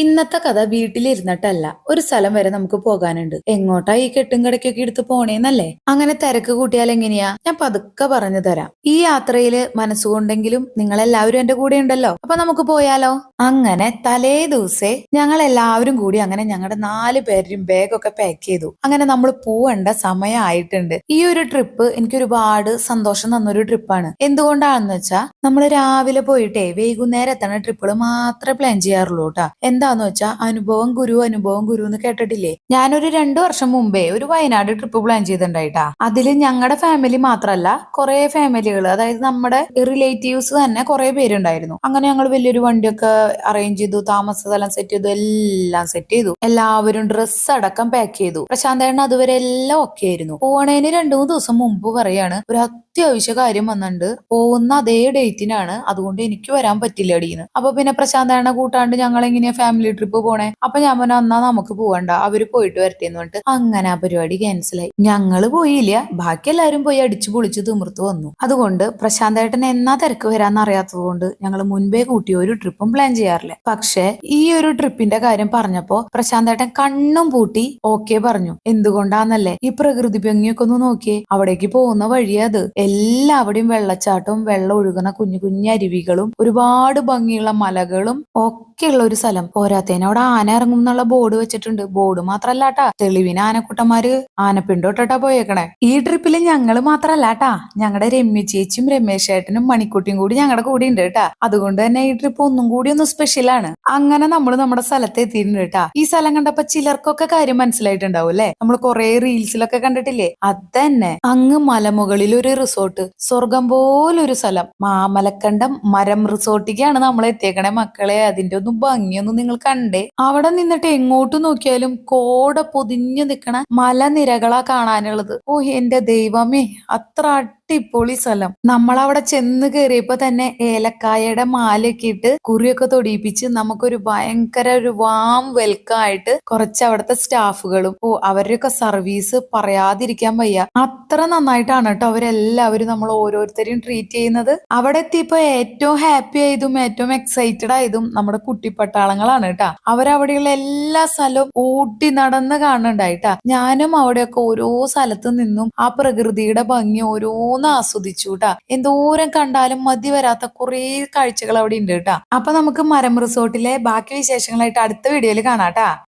ഇന്നത്തെ കഥ വീട്ടിലിരുന്നിട്ടല്ല, ഒരു സ്ഥലം വരെ നമുക്ക് പോകാനുണ്ട്. എങ്ങോട്ടാ ഈ കെട്ടും കിടക്കൊക്കെ എടുത്ത് പോണേന്നല്ലേ? അങ്ങനെ തിരക്ക് കൂട്ടിയാൽ എങ്ങനെയാ? ഞാൻ പതുക്കെ പറഞ്ഞു തരാം. ഈ യാത്രയില് മനസ്സുകൊണ്ടെങ്കിലും നിങ്ങൾ എല്ലാവരും എന്റെ കൂടെ ഉണ്ടല്ലോ. അപ്പൊ നമുക്ക് പോയാലോ? അങ്ങനെ തലേ ദിവസേ ഞങ്ങൾ എല്ലാവരും കൂടി അങ്ങനെ ഞങ്ങളുടെ 4 പേരും ബാഗൊക്കെ പാക്ക് ചെയ്തു. അങ്ങനെ നമ്മൾ പോവേണ്ട സമയമായിട്ടുണ്ട്. ഈ ഒരു ട്രിപ്പ് എനിക്ക് ഒരുപാട് സന്തോഷം തന്നൊരു ട്രിപ്പാണ്. എന്തുകൊണ്ടാണെന്ന് വെച്ചാൽ നമ്മൾ രാവിലെ പോയിട്ടേ വൈകുന്നേരം എത്തണ ട്രിപ്പുകൾ മാത്രമേ പ്ലാൻ ചെയ്യാറുള്ളൂ കേട്ടാ. എന്താന്ന് വെച്ചാ അനുഭവം ഗുരു എന്ന് കേട്ടിട്ടില്ലേ? ഞാനൊരു 2 വർഷം മുമ്പേ ഒരു വയനാട് ട്രിപ്പ് പ്ലാൻ ചെയ്തിട്ടുണ്ടായിട്ടാ. അതില് ഞങ്ങളുടെ ഫാമിലി മാത്രല്ല, കുറെ ഫാമിലികൾ, അതായത് നമ്മുടെ റിലേറ്റീവ്സ് തന്നെ കുറെ പേരുണ്ടായിരുന്നു. അങ്ങനെ ഞങ്ങൾ വലിയൊരു വണ്ടിയൊക്കെ അറേഞ്ച് ചെയ്തു, താമസ സ്ഥലം സെറ്റ് ചെയ്തു, എല്ലാം സെറ്റ് ചെയ്തു. എല്ലാവരും ഡ്രസ്സ് അടക്കം പാക്ക് ചെയ്തു. പ്രശാന്തേട്ടൻ അതുവരെ എല്ലാം ഒക്കെ ആയിരുന്നു. പോണേന് 2-3 ദിവസം മുമ്പ് പറയാണ്, ഒരു അത്യാവശ്യ കാര്യം വന്നിട്ടുണ്ട്, പോകുന്ന അതേ ഡേറ്റിനാണ്, അതുകൊണ്ട് എനിക്ക് വരാൻ പറ്റില്ല അടിയെന്ന്. അപ്പൊ പിന്നെ പ്രശാന്തേട്ടനെ കൂട്ടാണ്ട് ഞങ്ങൾ എങ്ങനെയാ ഫാമിലി ട്രിപ്പ് പോണേ? അപ്പൊ ഞാൻ പറഞ്ഞു, എന്നാ നമുക്ക് പോവണ്ട, അവര് പോയിട്ട് വരട്ടെ എന്ന് പറഞ്ഞിട്ട് അങ്ങനെ ആ പരിപാടി ക്യാൻസലായി. ഞങ്ങള് പോയില്ല, ബാക്കി എല്ലാവരും പോയി അടിച്ചു പൊളിച്ച് തിമിർത്ത് വന്നു. അതുകൊണ്ട് പ്രശാന്തേട്ടൻ എന്നാ തിരക്ക് വരാന്ന് അറിയാത്തത് കൊണ്ട് ഞങ്ങൾ മുൻപേ കൂട്ടി ഒരു ട്രിപ്പും പ്ലാൻ ചെയ്യാറില്ല. പക്ഷെ ഈ ഒരു ട്രിപ്പിന്റെ കാര്യം പറഞ്ഞപ്പോ പ്രശാന്തേട്ടൻ കണ്ണും പൂട്ടി ഓക്കെ പറഞ്ഞു. എന്തുകൊണ്ടാന്നല്ലേ? ഈ പ്രകൃതി ഭംഗിയൊക്കെ ഒന്ന് നോക്കിയേ. അവിടേക്ക് പോകുന്ന വഴിയത് എല്ലാവിടെയും വെള്ളച്ചാട്ടവും വെള്ളം ഒഴുകുന്ന കുഞ്ഞു കുഞ്ഞു അരുവികളും ഒരുപാട് ഭംഗിയുള്ള മലകളും ഒക്കെയുള്ള ഒരു സ്ഥലം. പോരാത്തതിന് അവിടെ ആന ഇറങ്ങും എന്നുള്ള ബോർഡ് വെച്ചിട്ടുണ്ട്. ബോർഡ് മാത്രല്ലാട്ടാ, തെളിവിന് ആനക്കുട്ടന്മാര് ആനപ്പിണ്ടോട്ടാ പോയേക്കണേ. ഈ ട്രിപ്പില് ഞങ്ങള് മാത്രല്ലാട്ടാ, ഞങ്ങളുടെ രമ്യ ചേച്ചിയും രമേശ് ഏട്ടനും മണിക്കുട്ടിയും കൂടി ഞങ്ങളുടെ കൂടെ ഉണ്ട് കേട്ടാ. അതുകൊണ്ട് തന്നെ ഈ ട്രിപ്പ് ഒന്നും കൂടി ഒന്ന് സ്പെഷ്യലാണ്. അങ്ങനെ നമ്മൾ നമ്മുടെ സ്ഥലത്ത് എത്തിയിട്ടുണ്ട് കേട്ടാ. ഈ സ്ഥലം കണ്ടപ്പോ ചിലർക്കൊക്കെ കാര്യം മനസ്സിലായിട്ടുണ്ടാവും അല്ലെ? നമ്മൾ കുറെ റീൽസിലൊക്കെ കണ്ടിട്ടില്ലേ? അതന്നെ, അങ്ങ് മലമുകളിൽ ഒരു റിസോർട്ട്, സ്വർഗം പോലൊരു സ്ഥലം, മാമലക്കണ്ടം മരം റിസോർട്ടിക്കാണ് നമ്മൾ എത്തിയേക്കണേ മക്കളെ. അതിന്റെ ഒന്നും ഭംഗിയൊന്നും നിങ്ങൾ കണ്ടേ? അവിടെ നിന്നിട്ട് എങ്ങോട്ട് നോക്കിയാലും കോട പൊതിഞ്ഞു നിൽക്കണ മലനിരകളാ കാണാനുള്ളത്. ഓ എന്റെ ദൈവമേ, അത്ര അടിപൊളി സ്ഥലം. നമ്മളവിടെ ചെന്ന് കയറിയപ്പോ തന്നെ ഏലക്കായയുടെ മാലയൊക്കെ ഇട്ട് കുറിയൊക്കെ തൊടിയിപ്പിച്ച് നമുക്കൊരു ഭയങ്കര ഒരു വാം വെൽക്കം ആയിട്ട് കുറച്ച് അവിടുത്തെ സ്റ്റാഫുകളും, അവരുടെയൊക്കെ സർവീസ് പറയാതിരിക്കാൻ വയ്യ. അത്ര നന്നായിട്ടാണ് കേട്ടോ അവരെല്ലാവരും നമ്മൾ ഓരോരുത്തരെയും ട്രീറ്റ് ചെയ്യുന്നത്. അവിടെ എത്തിയപ്പോ ഏറ്റവും ഹാപ്പി ആയതും ഏറ്റവും എക്സൈറ്റഡ് ആയതും നമ്മുടെ കുട്ടിപ്പട്ടാളങ്ങളാണ് കേട്ടാ. അവരവിടെയുള്ള എല്ലാ സ്ഥലവും ഊട്ടി നടന്ന് കാണുന്നുണ്ടായിട്ടാ. ഞാനും അവിടെയൊക്കെ ഓരോ സ്ഥലത്ത് നിന്നും ആ പ്രകൃതിയുടെ ഭംഗി ഓരോന്ന് ആസ്വദിച്ചു കേട്ടാ. എന്തോരം കണ്ടാലും മതി വരാത്ത കുറെ കാഴ്ചകൾ അവിടെ ഉണ്ട് കേട്ടാ. അപ്പൊ നമുക്ക് മരം റിസോർട്ടിലെ ബാക്കി വിശേഷങ്ങളായിട്ട് അടുത്ത വീഡിയോയിൽ കാണാട്ടാ.